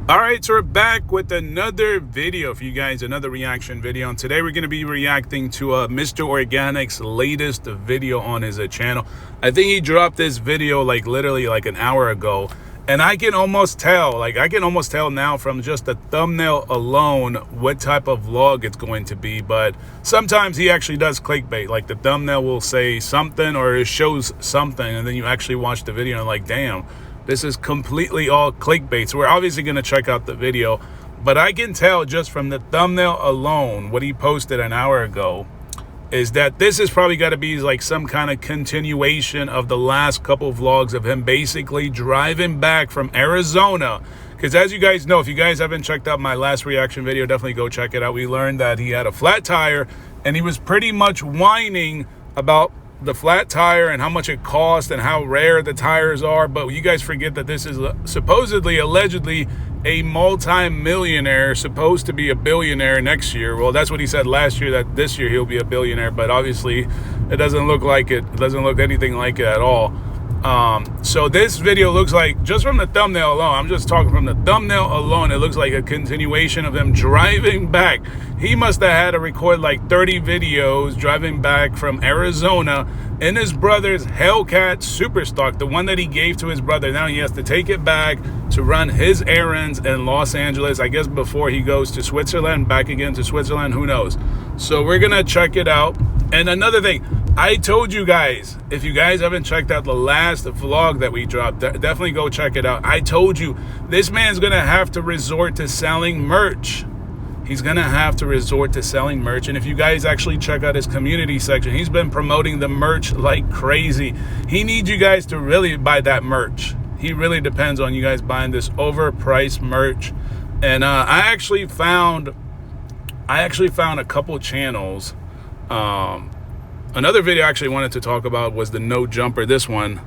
All right, so we're back with another video for you guys, another reaction video. And today we're going to be reacting to Mr. Organik's latest video on his channel. I think he dropped this video like literally like an hour ago. And I can almost tell, now from just the thumbnail alone what type of vlog it's going to be. But sometimes he actually does clickbait. Like the thumbnail will say something or it shows something, and then you actually watch the video and like, damn, this is completely all clickbait. So we're obviously going to check out the video. But I can tell just from the thumbnail alone, what he posted an hour ago, is that this is probably got to be like some kind of continuation of the last couple vlogs of him basically driving back from Arizona. Because as you guys know, if you guys haven't checked out my last reaction video, definitely go check it out. We learned that he had a flat tire and he was pretty much whining about the flat tire and how much it cost and how rare the tires are. But you guys forget that this is supposedly, allegedly, a multi-millionaire, supposed to be a billionaire next year. Well, that's what he said last year, that this year he'll be a billionaire, but obviously it doesn't look like it. It doesn't look anything like it at all. So this video looks like, just from the thumbnail alone, I'm just talking from the thumbnail alone, it looks like a continuation of him driving back. He must have had to record like 30 videos driving back from Arizona in his brother's Hellcat Superstock, the one that he gave to his brother. Now he has to take it back to run his errands in Los Angeles, I guess before he goes to Switzerland, back again to Switzerland, who knows. So we're gonna check it out. And another thing, I told you guys, if you guys haven't checked out the last vlog that we dropped, definitely go check it out. I told you, this man's gonna have to resort to selling merch. He's gonna have to resort to selling merch. And if you guys actually check out his community section, he's been promoting the merch like crazy. He needs you guys to really buy that merch. He really depends on you guys buying this overpriced merch. And I actually found a couple channels. Another video I actually wanted to talk about was the no jumper. This one,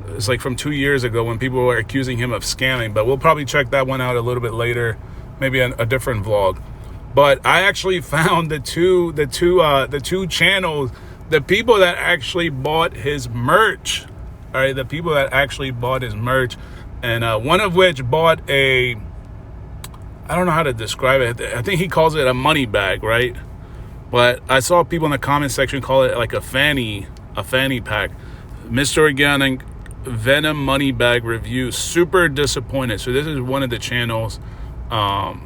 it's like from 2 years ago when people were accusing him of scamming, but we'll probably check that one out a little bit later, maybe a different vlog. But I actually found the two channels, the people that actually bought his merch. All right, the people that actually bought his merch, and one of which bought a, I don't know how to describe it. I think he calls it a money bag, right? But I saw people in the comment section call it like a fanny pack. Mr. Organik Venom money bag review. Super disappointed. So this is one of the channels. And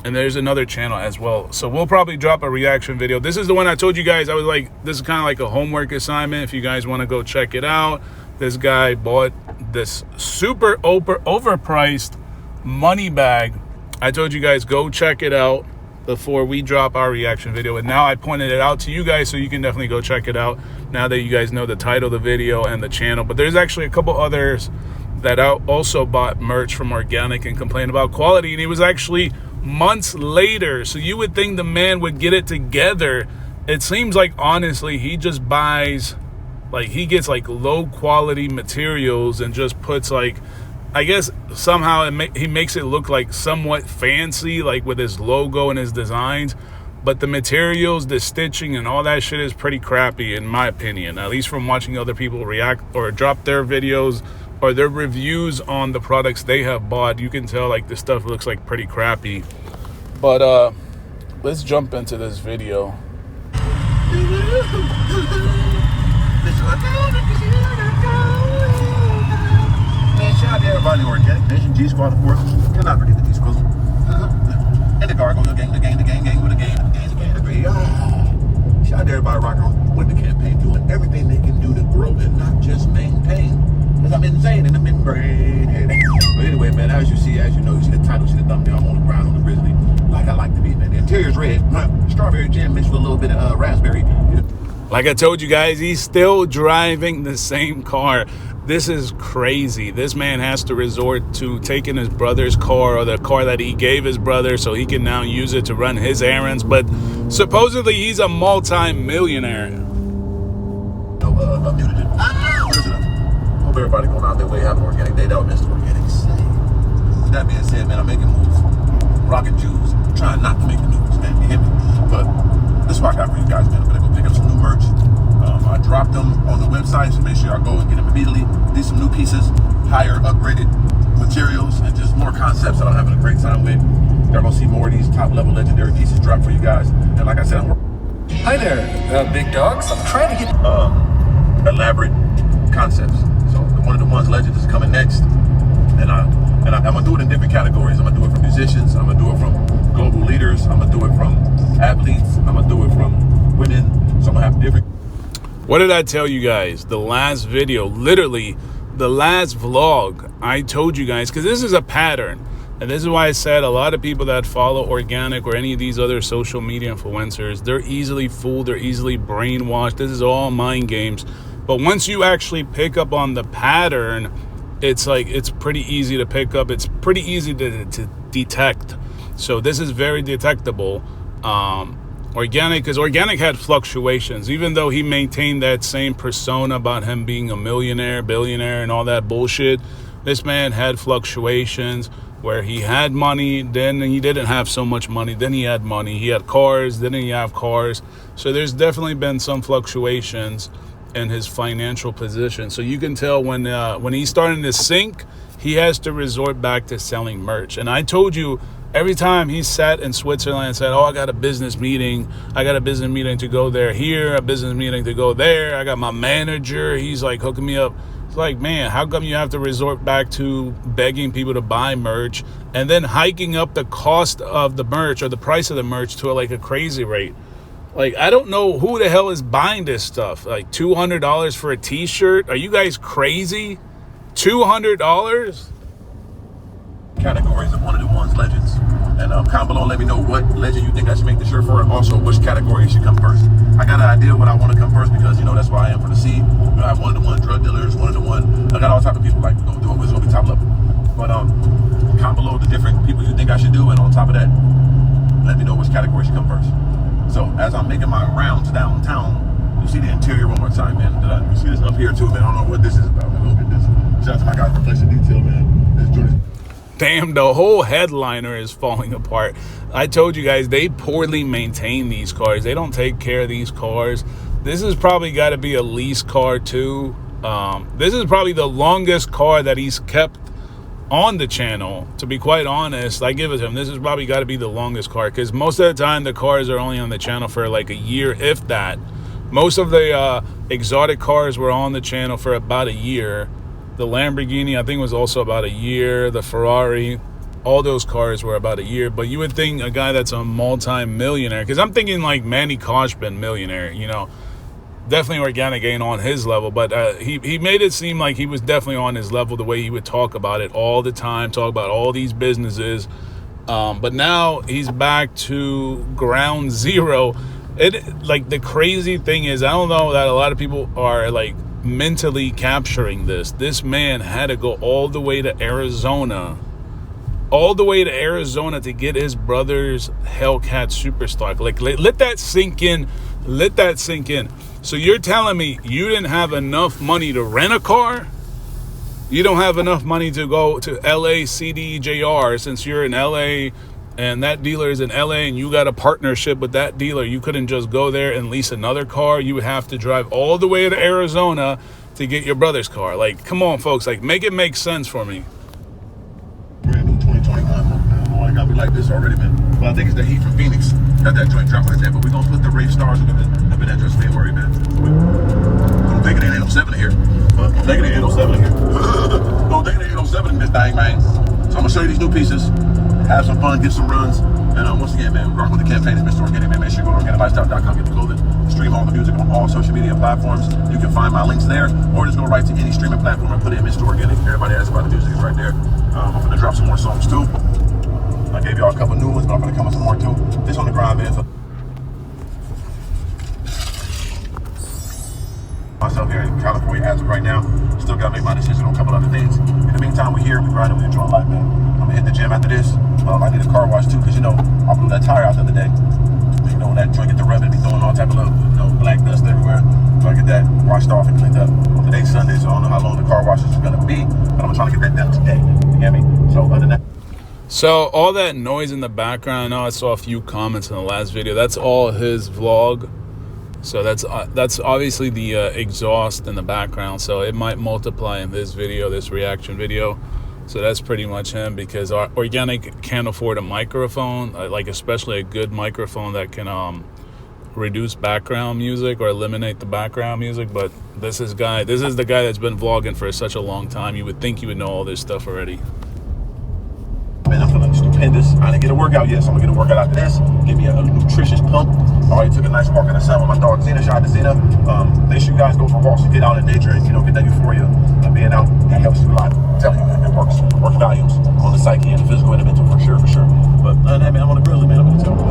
there's another channel as well. So we'll probably drop a reaction video. This is the one I told you guys. I was like, this is kind of like a homework assignment. If you guys want to go check it out. This guy bought this super overpriced money bag. I told you guys, go check it out before we drop our reaction video, and now I pointed it out to you guys, so you can definitely go check it out now that you guys know the title of the video and the channel. But there's actually a couple others that also bought merch from Organik and complained about quality, and it was actually months later. So you would think the man would get it together. It seems like, honestly, he just buys, like, he gets like low quality materials and just puts like, I guess somehow he makes it look like somewhat fancy, like with his logo and his designs. But the materials, the stitching and all that shit is pretty crappy, in my opinion. At least from watching other people react or drop their videos or their reviews on the products they have bought, you can tell like this stuff looks like pretty crappy. But let's jump into this video. Shout out to everybody Organik Nation, G Squad, of course. Cannot forget the G Squad. And the car goes the gang with the gang. Shout out to everybody rocking with the campaign, doing everything they can do to grow and not just maintain. Because I'm insane in the mid-brain. But anyway, man, as you see, as you know, you see the title, you see the thumbnail, I'm on the ground on the Grizzly, like I like to be, man. The interior's red, strawberry jam mixed with a little bit of raspberry. Like I told you guys, he's still driving the same car. This is crazy. This man has to resort to taking his brother's car, or the car that he gave his brother, so he can now use it to run his errands. But supposedly he's a multi-millionaire. Hope everybody going out their way, have an organic day. That was Mr. Organik say. With that being said, man, I'm making moves. Rocking Jews. Trying not to make the news, man. You hear me? But this is what I got for you guys, man. I'm going to go pick up some new merch. I dropped them on the website, so make sure y'all go and get them immediately. These some new pieces, higher, upgraded, materials and just more concepts that I'm having a great time with. You're gonna see more of these top level legendary pieces drop for you guys. And like I said, Hi there, big dogs. I'm trying to get elaborate concepts. So one of the ones legends is coming next, and I'm gonna do it in different categories. I'm gonna do it from musicians. I'm gonna do it from global leaders. I'm gonna do it from athletes. I'm gonna do it from women. So I'm gonna have different. What did I tell you guys? The last video, literally the last vlog, I told you guys, because this is a pattern. And this is why I said a lot of people that follow Organik or any of these other social media influencers, they're easily fooled, they're easily brainwashed. This is all mind games. But once you actually pick up on the pattern, it's like, it's pretty easy to pick up. It's pretty easy to detect. So this is very detectable. Organik, because Organik had fluctuations, even though he maintained that same persona about him being a millionaire, billionaire, and all that bullshit. This man had fluctuations where he had money, then he didn't have so much money, then he had money. He had cars, then he have cars. So there's definitely been some fluctuations in his financial position. So you can tell when he's starting to sink, he has to resort back to selling merch. And I told you, every time he sat in Switzerland and said, oh, I got a business meeting. I got a business meeting to go there, here, a business meeting to go there. I got my manager. He's like hooking me up. It's like, man, how come you have to resort back to begging people to buy merch and then hiking up the cost of the merch or the price of the merch to like a crazy rate? Like, I don't know who the hell is buying this stuff. Like $200 for a t-shirt? Are you guys crazy? $200? Categories of one of the ones legends. And comment below, let me know what legend you think I should make the shirt for, and also which category should come first. I got an idea what I want to come first because, you know, that's why I am for the seed. You know, I have one of the one drug dealers, one of the one, I got all type of people like, we're going to do it, it's going to be top level. But comment below the different people you think I should do, and on top of that, let me know which category should come first. So as I'm making my rounds downtown, you see the interior one more time, man. You see this up here too, man. I don't know what this is about, man. Look at this. Shout out to my guy for flexing detail, man. This joint is. Damn, the whole headliner is falling apart. I told you guys, they poorly maintain these cars. They don't take care of these cars. This has probably got to be a lease car too. This is probably the longest car that he's kept on the channel. To be quite honest, I give it to him. This has probably got to be the longest car, because most of the time the cars are only on the channel for like a year, if that. Most of the exotic cars were on the channel for about a year. The Lamborghini, I think, was also about a year. The Ferrari, all those cars were about a year. But you would think a guy that's a multi-millionaire, because I'm thinking like Manny Koshbin millionaire, you know, definitely Organik ain't on his level, but he made it seem like he was definitely on his level, the way he would talk about it all the time, talk about all these businesses. But now he's back to ground zero. Like, the crazy thing is, I don't know that a lot of people are like mentally capturing this. This man had to go all the way to Arizona to get his brother's Hellcat Superstock. Like, let that sink in. Let that sink in. So you're telling me you didn't have enough money to rent a car? You don't have enough money to go to LA CDJR, since you're in LA and that dealer is in LA and you got a partnership with that dealer. You couldn't just go there and lease another car. You would have to drive all the way to Arizona to get your brother's car. Like, come on, folks. Like, make it make sense for me. Brand new 2021. I don't know why it got me like this already, man. But I think it's the heat from Phoenix. Got that joint drop like that. But we're going to split the rave stars up in that dress. Stay worried, man. Don't think it ain't 807 in here. Don't think it ain't 807 in here. Don't think it ain't 807 in this thing, man. So I'm going to show you these new pieces. Have some fun, get some runs. And once again, man, we're with the campaign is Mr. Organik, man. Make sure you go to OrganicLifestyle.com, get the clothing, stream all the music on all social media platforms. You can find my links there, or just go right to any streaming platform and put in Mr. Organik. Everybody asks about the music, is right there. I'm going to drop some more songs too. I gave y'all a couple new ones, but I'm going to come with some more too. This on the grind, man. Myself here in California as of right now. Still got to make my decision on a couple other things. In the meantime, we're here, we're riding, we're enjoying life, man. I'm going to hit the gym after this. I need a car wash too, because, you know, I blew that tire out the other day. You know, when that joint get the rubbing, be throwing all type of little, you know, black dust everywhere. So I get that washed off and cleaned up. Today's Sunday, so I don't know how long the car wash is going to be, but I'm trying to get that done today. You get me? So other than that. So all that noise in the background, I know I saw a few comments in the last video. That's all his vlog. So that's obviously the exhaust in the background. So it might multiply in this video, this reaction video. So that's pretty much him, because Organik can't afford a microphone, like especially a good microphone that can reduce background music or eliminate the background music. But this is the guy that's been vlogging for such a long time. You would think you would know all this stuff already. Man, I'm feeling stupendous. I didn't get a workout yet, so I'm gonna get a workout after this. Give me a nutritious pump. I already took a nice walk in the sun with my dog Zena. Shout out to Zena. Make sure you guys go for walks and get out in nature and, you know, get that euphoria of being out. That helps you a lot. I'm telling you, man, it works volumes on the psyche and the physical and the mental, for sure. But other than that, man, I'm on the grizzly, man. I'm gonna tell you.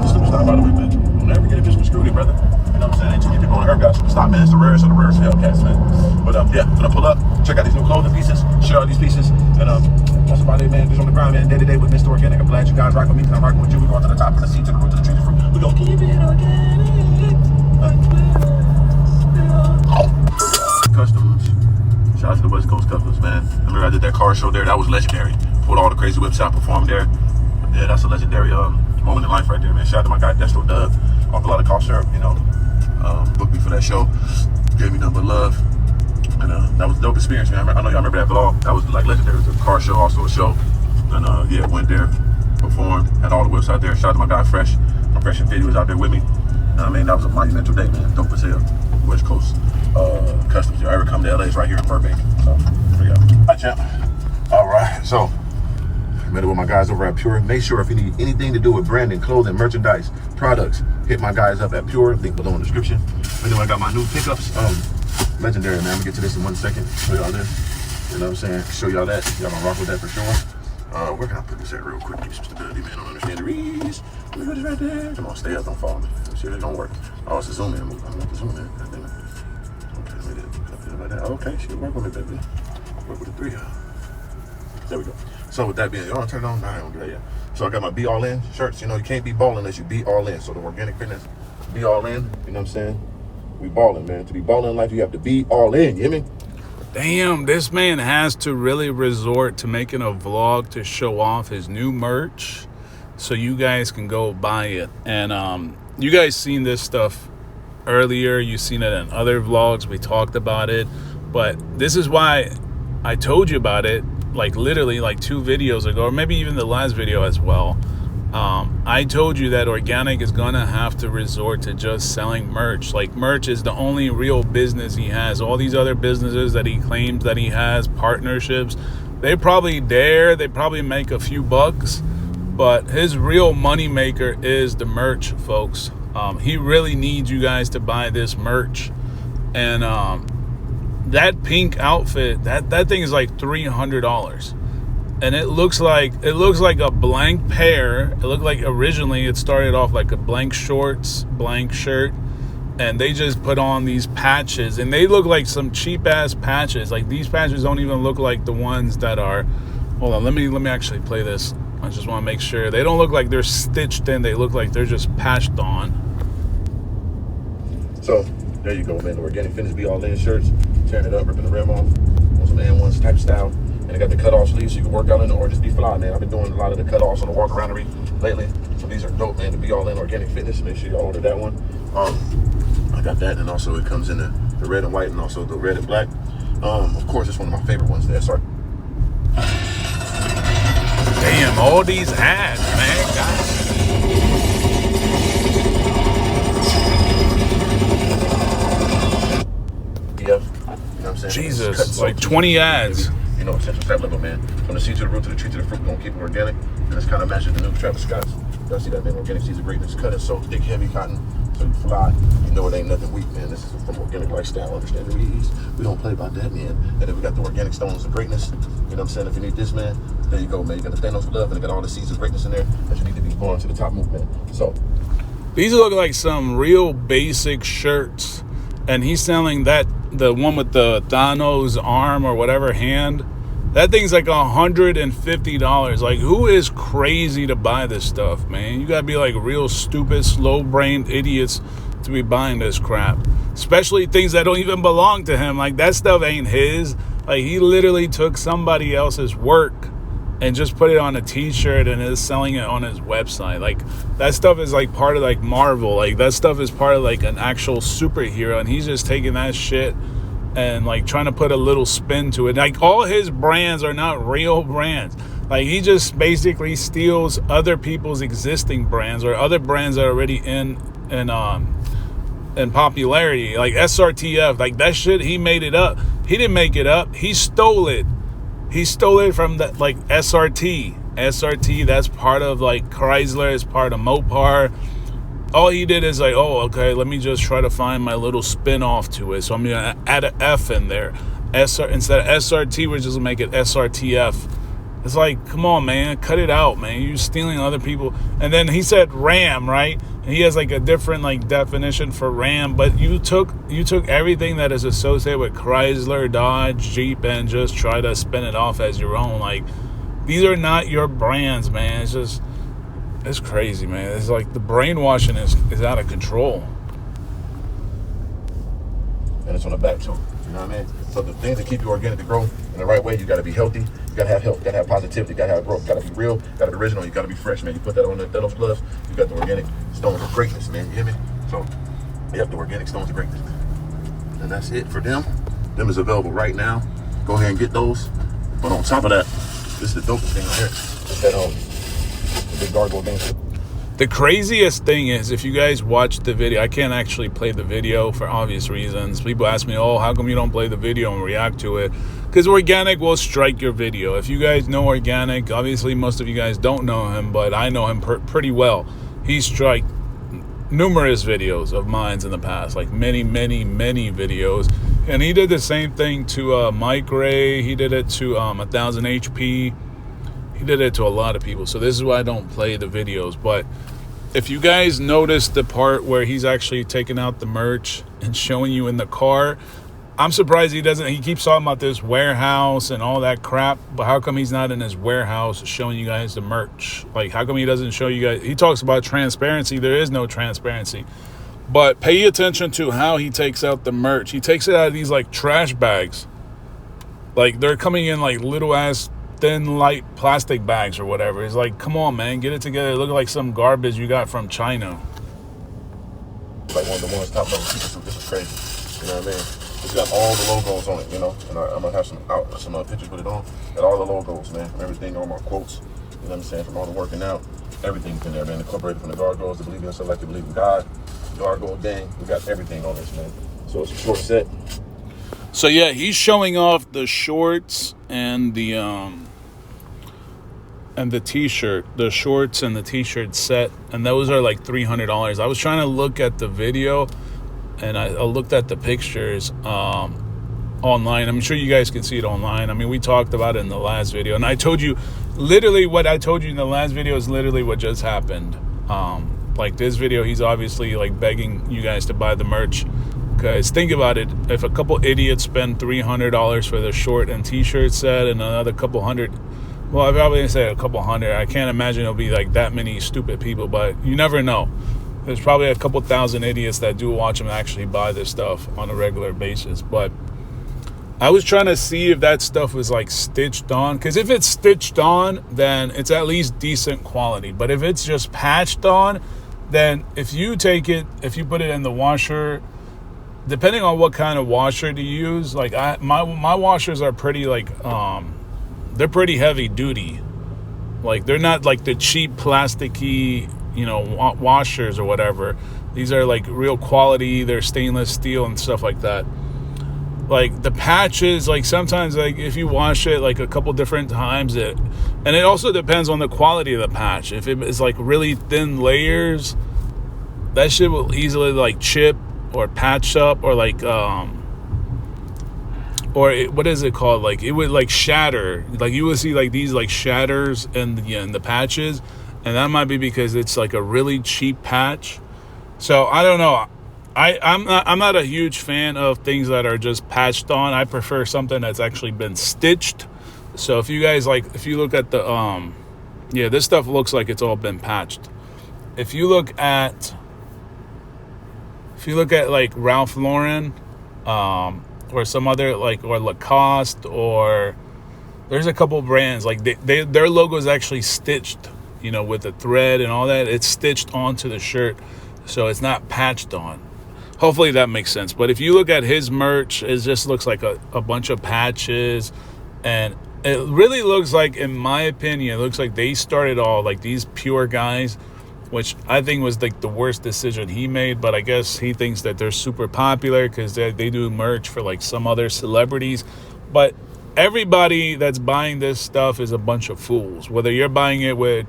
This superstar, by the way, man. Don't ever get a bitch with screwed, brother. You know what I'm saying? Ain't too many people on the earth got superstar, man. It's the rarest of the rarest Hellcats, man. But yeah, gonna pull up, check out these new clothing pieces, share out these pieces, and that's about it, man. Just on the grind, man. Day to day with Mr. Organik. I'm glad you guys rock with me, because I'm rocking with you. We're going to the top of the seat, to the root, to the tree, to the fruit. We're gonna keep it organic. Customs. Shout out to the West Coast Customs, man. I remember I did that car show there. That was legendary. Pulled all the crazy whips out, performed there. Yeah, that's a legendary moment in life right there, man. Shout out to my guy Destro Dub. Off a lot of cough syrup, you know. Booked me for that show. Gave me nothing but love. And that was a dope experience, man. I know y'all remember that vlog. That was like legendary. It was a car show, also a show. And yeah, went there, performed, had all the whips out there. Shout out to my guy Fresh. My Fresh and Video was out there with me. I mean, that was a monumental day, man. Dope as hell. West Coast Customs. If you ever come to LA, it's right here in Burbank. So, here we go. Hi, champ. All right, so met it with my guys over at Pure. Make sure if you need anything to do with branding, clothing, merchandise, products, hit my guys up at Pure. Link below in the description. Anyway, I got my new pickups. Legendary, man. I'm gonna get to this in 1 second. Show y'all this. You know what I'm saying? Show y'all that. Y'all gonna rock with that for sure. Where can I put this at real quick? Keep some stability, man. I don't understand the reads. We got this right there. Come on, stay up, don't fall. Shit, it don't work. Oh, it's a zoom in. I want the zoom in. Okay, let me do it like that. Okay, shit, work with it, baby. Work with the 3. There we go. So with that being, you want to turn it on? Nah, I don't do that yet. So I got my Be All In shirts. You know, you can't be balling unless you be all in. So the Organic Fitness, be all in. You know what I'm saying? We balling, man. To be balling in life, you have to be all in. You hear me? Damn, this man has to really resort to making a vlog to show off his new merch so you guys can go buy it. And you guys seen this stuff earlier. You seen it in other vlogs. We talked about it. But this is why I told you about it, like literally like 2 videos ago, or maybe even the last video as well. I told you that Organik is gonna have to resort to just selling merch. Like, merch is the only real business he has. All these other businesses that he claims that he has, partnerships, they probably make a few bucks, but his real money maker is the merch, folks. He really needs you guys to buy this merch. And that pink outfit, that thing is like $300. And it looks like a blank pair. It looked like originally it started off like a blank shorts, blank shirt, and they just put on these patches, and they look like some cheap ass patches. Like, these patches don't even look like the ones that are. Hold on, let me actually play this. I just want to make sure they don't look like they're stitched in. They look like they're just patched on. So there you go, man. The Organic Fitness Be All In shirts, tearing it up, ripping the rim off, on some N1s type style. And they got the cut-off sleeves so you can work out in it or just be fly, man. I've been doing a lot of the cut-offs on the walk-arounery lately. So these are dope, man, to Be All In Organic Fitness. Make sure you order that one. I got that, and also it comes in the red and white and also the red and black. Of course, it's one of my favorite ones there. Sorry. Damn, all these ads, man. God. Yeah. You know what I'm saying? Jesus, like 20 ads. You know, essential step level, man. From the seed to the root to the tree to the fruit, we're gonna keep it organic. And it's kind of matches the new Travis Scott's. Y'all see that, man? Organic seeds of greatness. Cut it so thick, heavy cotton, so you fly. You know it ain't nothing weak, man. This is from Organic Lifestyle. Understand the reads. We don't play about that, man. And then we got the Organic Stones of Greatness. You know what I'm saying? If you need this, man, there you go, man. You got the Thanos of Love, and it got all the seeds of greatness in there that you need to be going to the top movement. So these look like some real basic shirts. And he's selling the one with the Thanos arm or whatever hand. That thing's like $150. Like, who is crazy to buy this stuff, man? You gotta be like real stupid, slow-brained idiots to be buying this crap. Especially things that don't even belong to him. Like, that stuff ain't his. Like, he literally took somebody else's work and just put it on a t-shirt and is selling it on his website. Like, that stuff is like part of like Marvel. Like, that stuff is part of like an actual superhero, and he's just taking that shit and like trying to put a little spin to it. Like all his brands are not real brands. Like he just basically steals other people's existing brands or other brands that are already in popularity. Like SRTF, like that shit, he made it up. He didn't make it up. He stole it. He stole it from the like SRT. SRT, that's part of like Chrysler, it's part of Mopar. All he did is like, oh, okay, let me just try to find my little spin-off to it. So I'm gonna add an F in there. Instead of SRT, we're just gonna make it SRTF. It's like, come on, man, cut it out, man. You're stealing other people. And then he said Ram, right? And he has like a different like definition for Ram, but you took everything that is associated with Chrysler, Dodge, Jeep, and just try to spin it off as your own. Like, these are not your brands, man. It's crazy, man. It's like the brainwashing is out of control. And it's on the back too. You know what I mean? So the things that keep you organic to grow in the right way, you got to be healthy, you got to have health, you got to have positivity, you got to have growth, you got to be real, you got to be original, you got to be fresh, man. You put that on those gloves, you got the organic stones of greatness, man. You hear me? So you have the organic stones of greatness. And that's it for them. Them is available right now. Go ahead and get those. But on top of that, this is the dopest thing right here. It's that the big gargoyle thing. The craziest thing is, if you guys watch the video, I can't actually play the video for obvious reasons. People ask me, oh, how come you don't play the video and react to it? Because Organik will strike your video. If you guys know Organik, obviously most of you guys don't know him, but I know him pretty well. He struck numerous videos of mine in the past, like many videos. And he did the same thing to Mike Ray. He did it to 1000 HP. He did it to a lot of people. So this is why I don't play the videos. But if you guys notice the part where he's actually taking out the merch and showing you in the car, I'm surprised he doesn't. He keeps talking about this warehouse and all that crap. But how come he's not in his warehouse showing you guys the merch? Like, how come he doesn't show you guys? He talks about transparency. There is no transparency. But pay attention to how he takes out the merch. He takes it out of these like trash bags. Like they're coming in like little ass thin light plastic bags or whatever. It's like, come on, man, get it together. It looks like some garbage you got from China. Like one of the ones top level people. This is crazy. You know what I mean? It's got all the logos on it, you know. And I'm gonna have some pictures with it on. Got all the logos, man. From everything, all my quotes. You know what I'm saying? From all the working out, everything's in there, man. Incorporated from the gargoyles, the believe in select, the believe in God, gargoyle gang. We got everything on this, man. So it's a short set. So yeah, he's showing off the shorts and the t-shirt, the shorts and the t-shirt set, and those are like $300. I was trying to look at the video, and I looked at the pictures online. I'm sure you guys can see it online. I mean, we talked about it in the last video, and I told you literally what I told you in the last video is literally what just happened. Like this video, he's obviously like begging you guys to buy the merch. Because think about it, if a couple idiots spend $300 for the short and t-shirt set and another couple hundred, well, I probably didn't say a couple hundred. I can't imagine it'll be like that many stupid people, but you never know. There's probably a couple thousand idiots that do watch him actually buy this stuff on a regular basis. But I was trying to see if that stuff was like stitched on. Because if it's stitched on, then it's at least decent quality. But if it's just patched on, then if you take it, if you put it in the washer, depending on what kind of washer to use, like my washers are pretty like they're pretty heavy duty. Like they're not like the cheap plasticky, you know, washers or whatever. These are like real quality. They're stainless steel and stuff like that. Like the patches, like sometimes like if you wash it like a couple different times, and it also depends on the quality of the patch. If it is like really thin layers, that shit will easily like chip or patch up, or like what is it called, like it would like shatter. Like you will see like these like shatters in the patches, and that might be because it's like a really cheap patch. So I don't know, I'm not a huge fan of things that are just patched on. I prefer something that's actually been stitched. So if you guys like, if you look at the yeah, this stuff looks like it's all been patched. If you look at like Ralph Lauren, or some other like, or Lacoste, or there's a couple brands like their logo is actually stitched, you know, with the thread and all that. It's stitched onto the shirt, so it's not patched on. Hopefully that makes sense. But if you look at his merch, it just looks like a bunch of patches. And it really looks like, in my opinion, it looks like they started all, like, these Pure guys, which I think was like the worst decision he made. But I guess he thinks that they're super popular because they do merch for like some other celebrities. But everybody that's buying this stuff is a bunch of fools. Whether you're buying it with,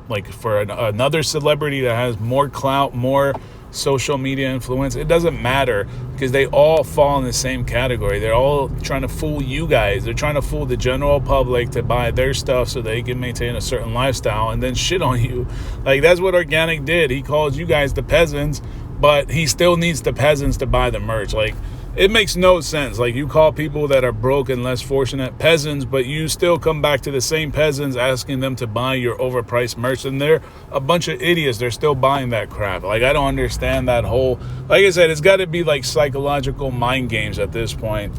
like, for another celebrity that has more clout, more social media influence, it doesn't matter, because they all fall in the same category. They're all trying to fool you guys. They're trying to fool the general public to buy their stuff so they can maintain a certain lifestyle and then shit on you. Like, that's what Organik did. He calls you guys the peasants, but he still needs the peasants to buy the merch. Like, it makes no sense. Like, you call people that are broke and less fortunate peasants, but you still come back to the same peasants asking them to buy your overpriced merch, and they're a bunch of idiots. They're still buying that crap. Like, I don't understand that whole, like I said, it's got to be like psychological mind games at this point.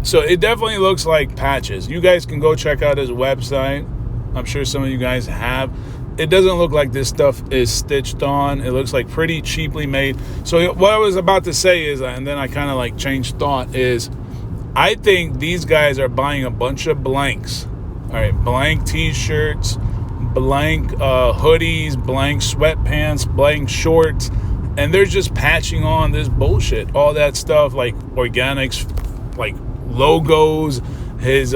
So it definitely looks like patches. You guys can go check out his website. I'm sure some of you guys have. It doesn't look like this stuff is stitched on. It looks like pretty cheaply made. So what I was about to say is, and then I kind of like changed thought, is I think these guys are buying a bunch of blanks. All right, blank t-shirts, blank hoodies, blank sweatpants, blank shorts, and they're just patching on this bullshit. All that stuff, like Organik's, like, logos, his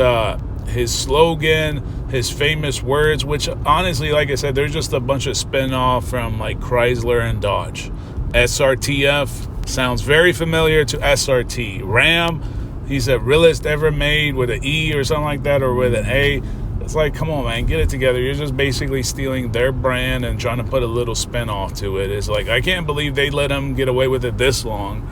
slogan, his famous words, which honestly, like I said, they're just a bunch of spin-off from like Chrysler and Dodge. SRTF sounds very familiar to SRT. Ram, he said realest ever made, with an E or something like that, or with an A. It's like, come on, man, get it together. You're just basically stealing their brand and trying to put a little spin-off to it. It's like, I can't believe they let him get away with it this long.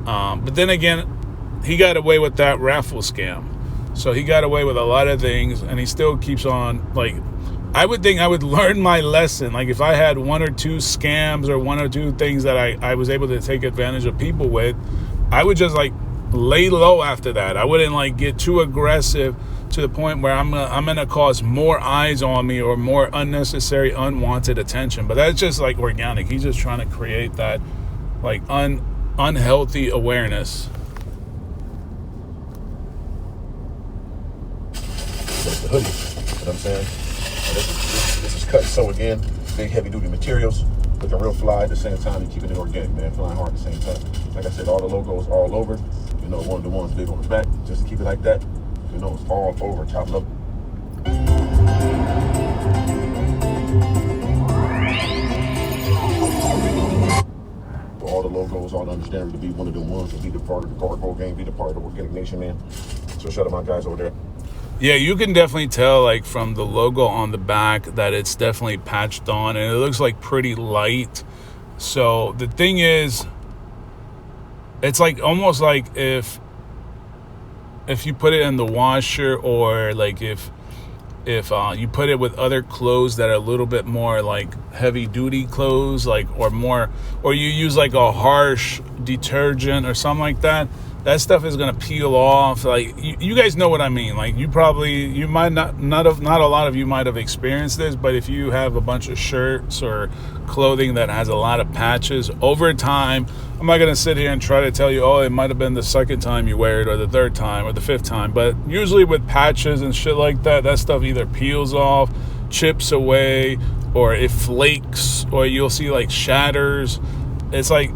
But then again, he got away with that raffle scam. So he got away with a lot of things, and he still keeps on. Like, I would think I would learn my lesson. Like, if I had one or two scams or one or two things that I was able to take advantage of people with, I would just, like, lay low after that. I wouldn't, like, get too aggressive to the point where I'm gonna cause more eyes on me or more unnecessary, unwanted attention. But that's just like Organik. He's just trying to create that, like, unhealthy awareness. The hoodie, you know what I'm saying? This is cut and sew again, big heavy duty materials, looking real fly at the same time, and keeping it organic, man, flying hard at the same time. Like I said, all the logos all over, you know, one of the ones big on the back, just to keep it like that, you know, it's all over, top level. All the logos, all the understanding to be one of them ones, to be the part of the Gargoyle game, be the part of the Organic Nation, man. So shout out my guys over there. Yeah, you can definitely tell, like, from the logo on the back that it's definitely patched on, and it looks like pretty light. So the thing is, it's like almost like if you put it in the washer, or like if you put it with other clothes that are a little bit more like heavy duty clothes, like, or you use like a harsh detergent or something like that, that stuff is gonna peel off. Like, you guys know what I mean. Like, you might not a lot of you might have experienced this, but if you have a bunch of shirts or clothing that has a lot of patches over time, I'm not gonna sit here and try to tell you, oh, it might have been the second time you wear it, or the third time, or the fifth time, but usually with patches and shit like that, that stuff either peels off, chips away, or it flakes, or you'll see like shatters. It's like,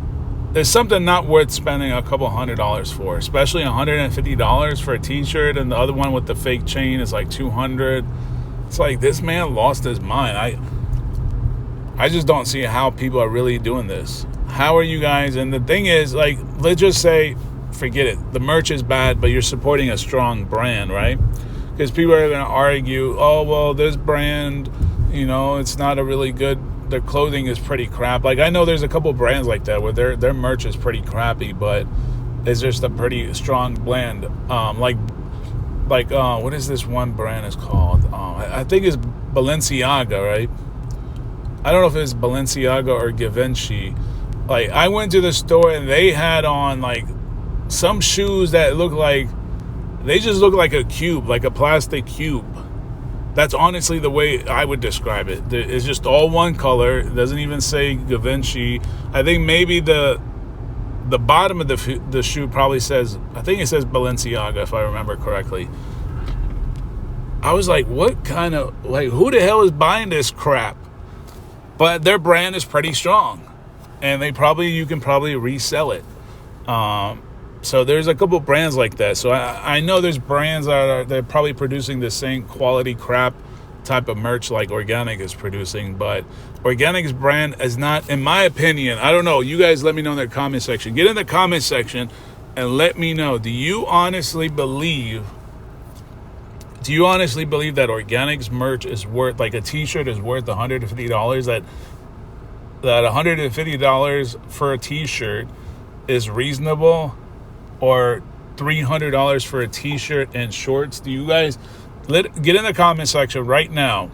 there's something not worth spending a couple $100s for, especially $150 for a t-shirt, and the other one with the fake chain is like $200. It's like, this man lost his mind. I just don't see how people are really doing this. How are you guys? And the thing is, like, let's just say, forget it, the merch is bad, but you're supporting a strong brand, right? Because people are going to argue, oh, well, this brand, you know, it's not a really good, their clothing is pretty crap. Like, I know there's a couple brands like that where their merch is pretty crappy, but it's just a pretty strong blend. Like what is this one brand is called? I think it's Balenciaga, right? I don't know if it's Balenciaga or Givenchy. Like, I went to the store and they had on like some shoes that look like, they just look like a cube, like a plastic cube. That's honestly the way I would describe it. It's just all one color. It doesn't even say Givenchy. I think maybe the the bottom of the shoe probably says, I think it says Balenciaga, if I remember correctly. I was like, what kind of, like, who the hell is buying this crap? But their brand is pretty strong, and you can probably resell it. So there's a couple brands like that. So I know there's brands they're probably producing the same quality crap type of merch like Organik is producing, but Organik's brand is not, in my opinion, I don't know, you guys let me know in the comment section. Get in the comment section and let me know, do you honestly believe that Organik's merch is worth, like a t-shirt is worth $150, that $150 for a t-shirt is reasonable, or $300 for a t-shirt and shorts? Do you guys get in the comment section right now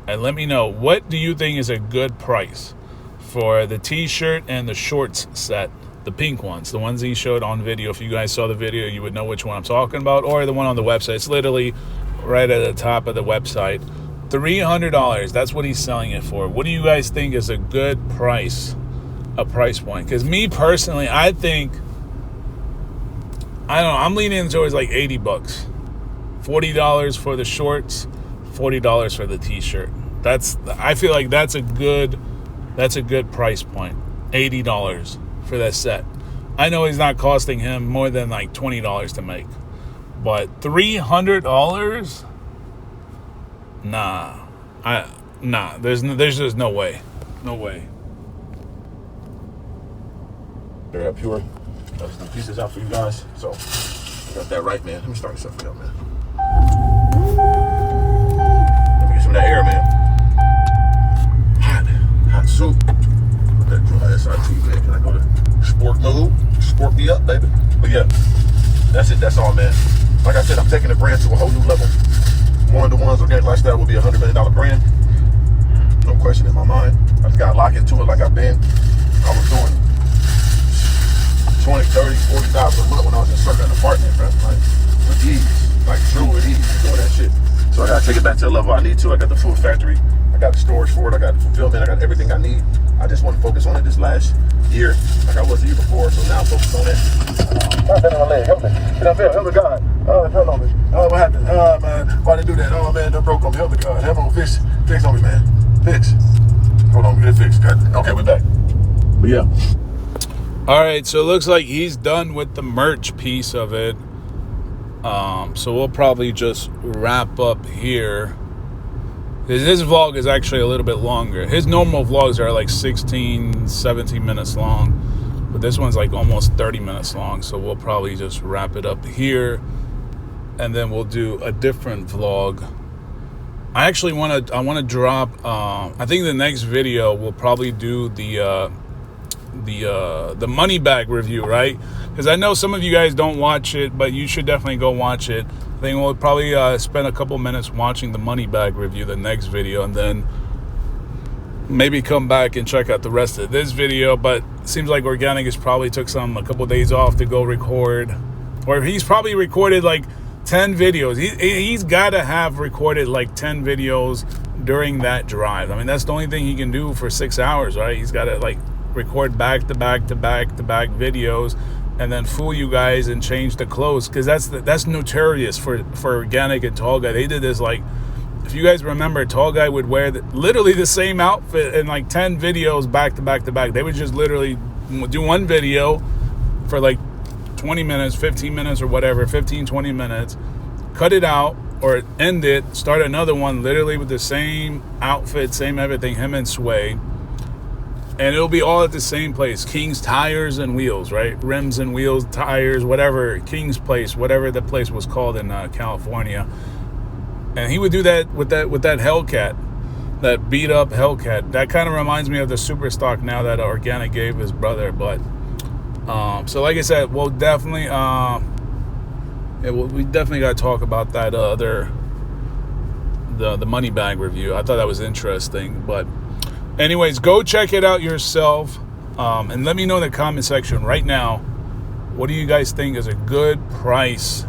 and let me know, what do you think is a good price for the t-shirt and the shorts set, the pink ones, the ones he showed on video? If you guys saw the video, you would know which one I'm talking about, or the one on the website. It's literally right at the top of the website. $300, that's what he's selling it for. What do you guys think is a good price, a price point? Because me personally, I don't know, I'm leaning towards like $80. $40 for the shorts, $40 for the t-shirt. I feel like that's a good price point. $80 for that set. I know he's not costing him more than like $20 to make, but $300? Nah. There's just no way. No way. They're pure. Got some pieces out for you guys. So got that right, man. Let me start this up for y'all, man. Let me get some of that air, man. Hot soup. Put that dry SIT, man. Can I go to sport mode? Sport me up, baby. But yeah, that's it. That's all, man. Like I said, I'm taking the brand to a whole new level. One-to-ones Organic Lifestyle will be a $100 million brand. No question in my mind. I just got to lock into it like I've been. I was doing 20, 30, 40,000 a month when I was in circuit apartment, bro. Like, with ease. Like, true with ease. Doing that shit. So I got to take it back to the level I need to. I got the full factory. I got the storage for it. I got the fulfillment. I got everything I need. I just want to focus on it this last year, like I was the year before. So now I'm focused on it. I've been on my leg. Help me. Get up here. Help me, God. Help on me. Oh, what happened? Oh, man. Why did they do that? Oh, man. That broke on me. Help me, God. Help on. Fix on me, man. Fix. Hold on. Get it fixed. Okay, we're back. But yeah. All right, so it looks like he's done with the merch piece of it. So we'll probably just wrap up here. His vlog is actually a little bit longer. His normal vlogs are like 16, 17 minutes long. But this one's like almost 30 minutes long. So we'll probably just wrap it up here. And then we'll do a different vlog. I actually want to drop, I think the next video we'll probably do the money bag review, right? Because I know some of you guys don't watch it, but you should definitely go watch it. I think we'll probably spend a couple minutes watching the money bag review, the next video, and then maybe come back and check out the rest of this video. But it seems like Organik has probably took a couple days off to go record, or he's probably recorded like 10 videos. He's got to have recorded like 10 videos during that drive. I mean, that's the only thing he can do for 6 hours, right? He's got to like record back to back videos and then fool you guys and change the clothes, because that's notorious for Organik and Tall Guy. They did this, like, if you guys remember, Tall Guy would wear literally the same outfit in like 10 videos back to back. They would just literally do one video for like 20 minutes, 15 minutes or whatever, 15, 20 minutes, cut it out or end it, start another one literally with the same outfit, same everything, him and Sway. And it'll be all at the same place, King's Tires and Wheels, right? Rims and Wheels, Tires, whatever, King's Place, whatever the place was called in California. And he would do that with that Hellcat, that beat up Hellcat. That kind of reminds me of the super stock now that Organik gave his brother. But so like I said, we'll definitely we definitely got to talk about that the money bag review. I thought that was interesting, but anyways, go check it out yourself, and let me know in the comment section right now, what do you guys think is a good price?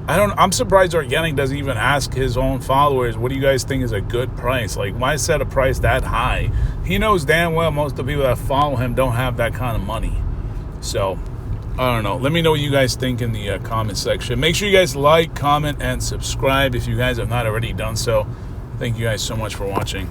I'm surprised Organik doesn't even ask his own followers, what do you guys think is a good price? Like, why set a price that high? He knows damn well most of the people that follow him don't have that kind of money. So I don't know. Let me know what you guys think in the comment section. Make sure you guys like, comment, and subscribe if you guys have not already done so. Thank you guys so much for watching.